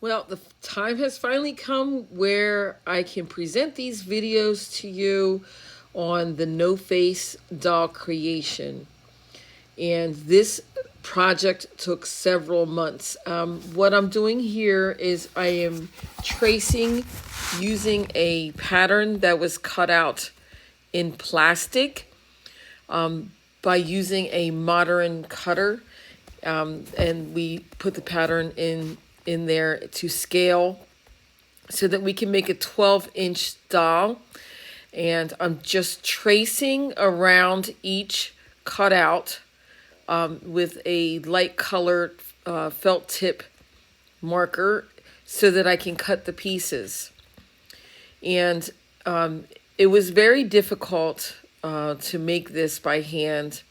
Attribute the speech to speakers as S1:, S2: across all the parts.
S1: Well, the time has finally come where I can present these videos to you on the no face doll creation. And this project took several months. What I'm doing here is I am tracing using a pattern that was cut out in plastic by using a modern cutter. And we put the pattern in there to scale so that we can make a 12-inch doll. And I'm just tracing around each cutout with a light colored felt tip marker so that I can cut the pieces. And it was very difficult to make this by hand,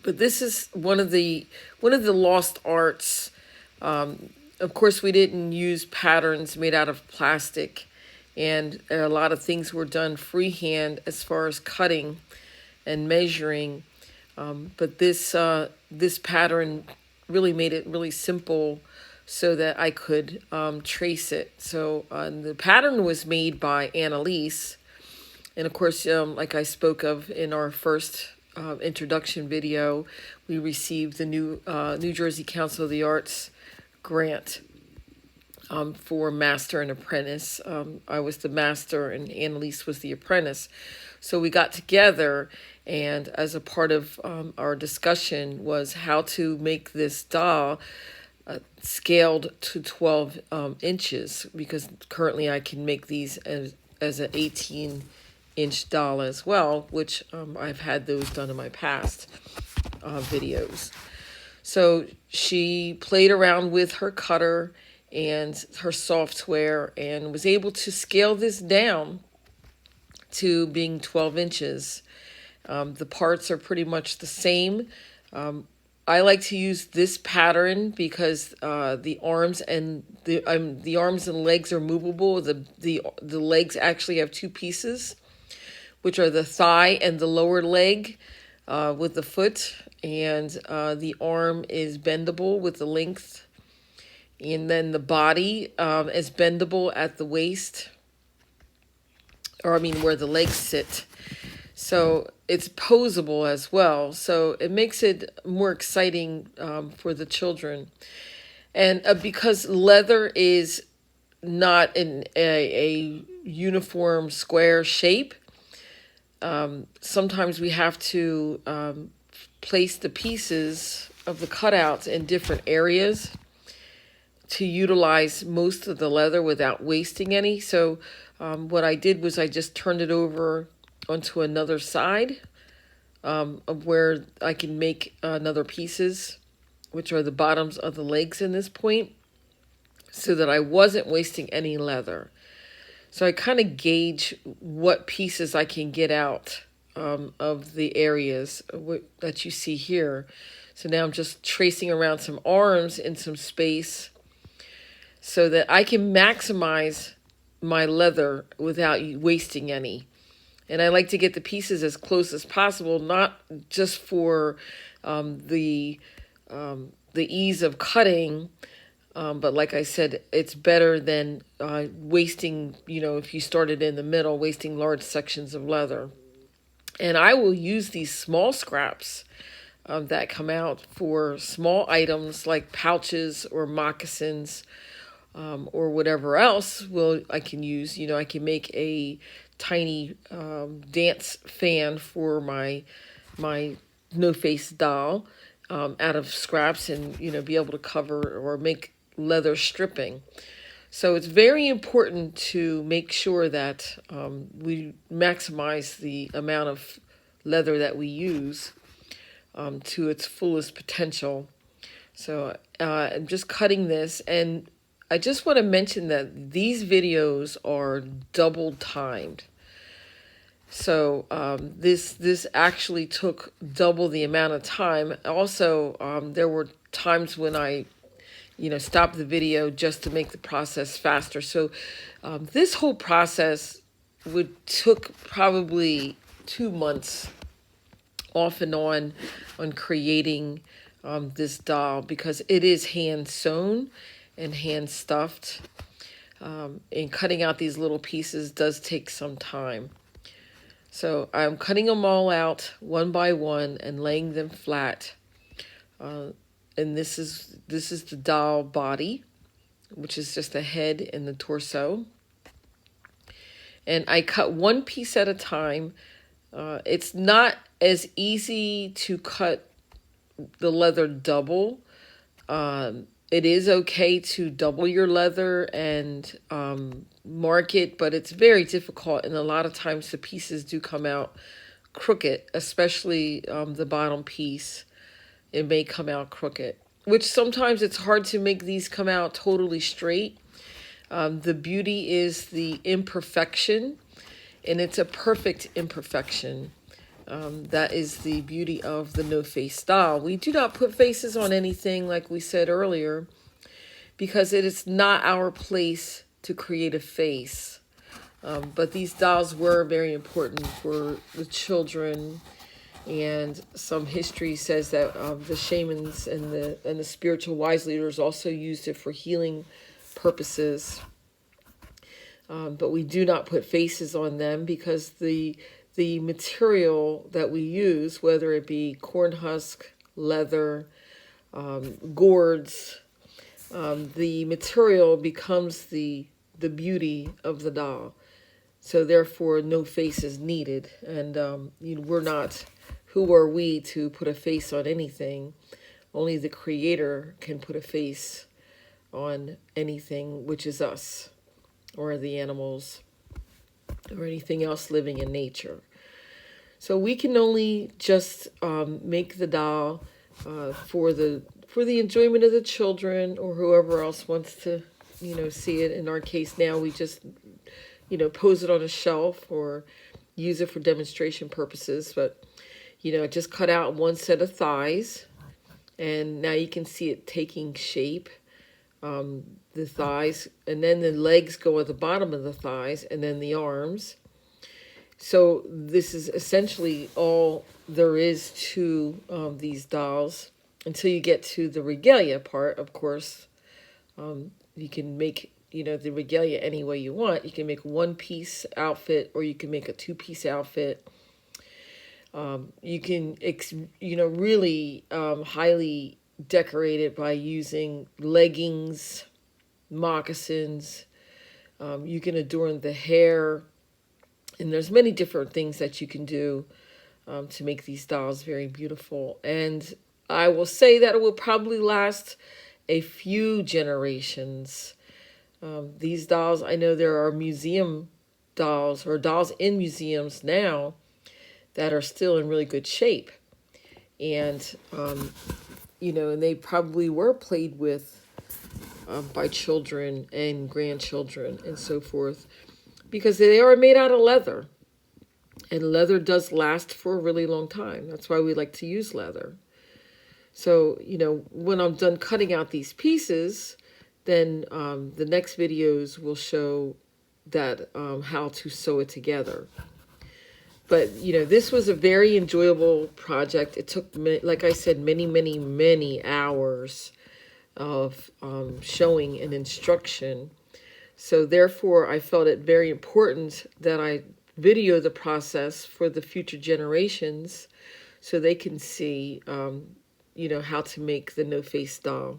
S1: but this is one of the lost arts. Of course, we didn't use patterns made out of plastic, and a lot of things were done freehand as far as cutting and measuring. But this pattern really made it really simple so that I could trace it. So the pattern was made by Annalise. And of course, like I spoke of in our first introduction video, we received the New Jersey Council of the Arts grant for master and apprentice. I was the master and Annalise was the apprentice. So we got together, and as a part of our discussion was how to make this doll scaled to 12 inches, because currently I can make these as an 18-inch doll as well, which I've had those done in my past videos. So she played around with her cutter and her software and was able to scale this down to being 12 inches. The parts are pretty much the same. I like to use this pattern because the arms and the arms and legs are movable. The legs actually have two pieces, which are the thigh and the lower leg with the foot, and the arm is bendable with the length, and then the body is bendable at the waist, or I mean where the legs sit. So it's posable as well. So it makes it more exciting for the children. And because leather is not in a uniform square shape, sometimes we have to place the pieces of the cutouts in different areas to utilize most of the leather without wasting any. So what I did was I just turned it over onto another side of where I can make another pieces, which are the bottoms of the legs in this point, so that I wasn't wasting any leather. So I kind of gauge what pieces I can get out of the areas that you see here. So now I'm just tracing around some arms in some space so that I can maximize my leather without wasting any. And I like to get the pieces as close as possible, not just for the ease of cutting, but like I said, it's better than wasting, if you started in the middle, wasting large sections of leather. And I will use these small scraps that come out for small items like pouches or moccasins, or whatever else I can use. I can make a tiny dance fan for my no-face doll out of scraps, and be able to cover or make leather stripping. So it's very important to make sure that we maximize the amount of leather that we use to its fullest potential. So I'm just cutting this, and I just want to mention that these videos are double timed. So this actually took double the amount of time. Also, there were times when I stop the video just to make the process faster. So this whole process took probably 2 months off and on creating this doll, because it is hand sewn, and hand stuffed. And cutting out these little pieces does take some time. So I'm cutting them all out one by one and laying them flat. And this is the doll body, which is just the head and the torso. And I cut one piece at a time. It's not as easy to cut the leather double. It is okay to double your leather and mark it, but it's very difficult, and a lot of times the pieces do come out crooked, especially the bottom piece. It may come out crooked, which sometimes it's hard to make these come out totally straight. The beauty is the imperfection, and it's a perfect imperfection. That is the beauty of the no-face doll. We do not put faces on anything, like we said earlier, because it is not our place to create a face. But these dolls were very important for the children, and some history says that the shamans and the spiritual wise leaders also used it for healing purposes. But we do not put faces on them because the material that we use, whether it be corn husk, leather, gourds, the material becomes the beauty of the doll. So therefore, no face is needed. And we're not, who are we to put a face on anything? Only the Creator can put a face on anything, which is us, or the animals, or anything else living in nature. So we can only just make the doll for the enjoyment of the children or whoever else wants to, see it. In our case now, we just, pose it on a shelf or use it for demonstration purposes. But, I just cut out one set of thighs, and now you can see it taking shape. The thighs, and then the legs go at the bottom of the thighs, and then the arms. So this is essentially all there is to these dolls until you get to the regalia part. Of course, you can make the regalia any way you want. You can make one-piece outfit, or you can make a two-piece outfit. You can really highly decorate it by using leggings, moccasins. You can adorn the hair, and there's many different things that you can do to make these dolls very beautiful. And I will say that it will probably last a few generations. These dolls, I know there are museum dolls or dolls in museums now that are still in really good shape. And, and they probably were played with by children and grandchildren and so forth, because they are made out of leather, and leather does last for a really long time. That's why we like to use leather. So, when I'm done cutting out these pieces, then the next videos will show that how to sew it together. But, this was a very enjoyable project. It took, like I said, many, many, many hours of showing and instruction. So therefore, I felt it very important that I video the process for the future generations so they can see, how to make the no-face doll.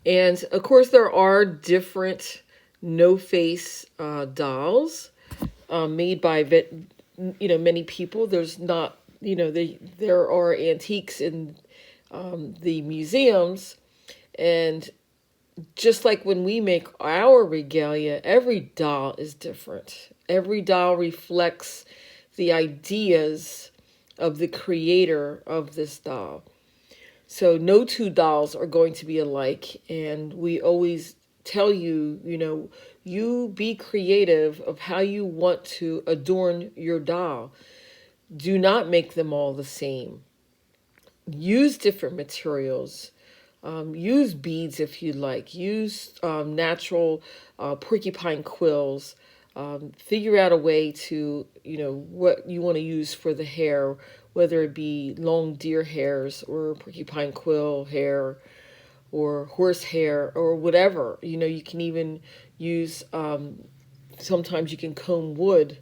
S1: And, of course, there are different no-face dolls made by many people. There's not, there are antiques in the museums, and just like when we make our regalia, every doll is different. Every doll reflects the ideas of the creator of this doll. So no two dolls are going to be alike, and we always tell you, you be creative of how you want to adorn your doll. Do not make them all the same. Use different materials. Use beads if you like. Use natural porcupine quills. Figure out a way to, what you want to use for the hair, whether it be long deer hairs or porcupine quill hair, or horsehair or whatever. You know, you can even use, sometimes you can comb wood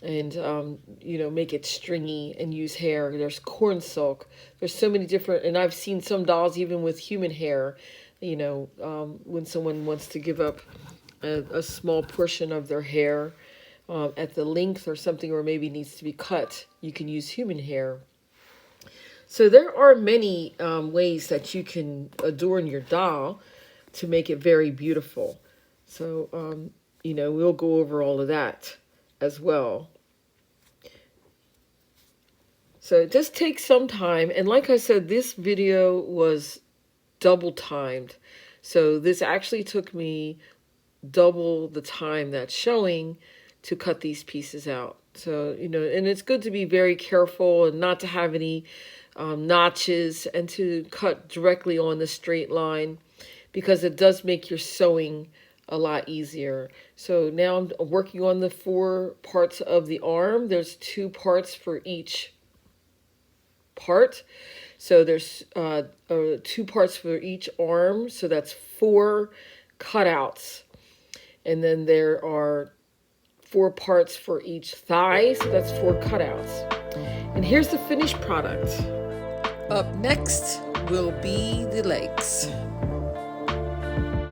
S1: and, you know, make it stringy and use hair. There's corn silk. There's so many different, and I've seen some dolls even with human hair, you know, when someone wants to give up a small portion of their hair at the length or something, or maybe needs to be cut, you can use human hair. So there are many ways that you can adorn your doll to make it very beautiful. So, you know, we'll go over all of that as well. So it just takes some time. And like I said, this video was double timed. So this actually took me double the time that's showing to cut these pieces out. So, you know, and it's good to be very careful and not to have any notches, and to cut directly on the straight line, because it does make your sewing a lot easier. So now I'm working on the 4 parts of the arm. There's 2 parts for each part. So there's 2 parts for each arm. So that's 4 cutouts. And then there are 4 parts for each thigh. So that's 4 cutouts. And here's the finished product. Up next will be the legs.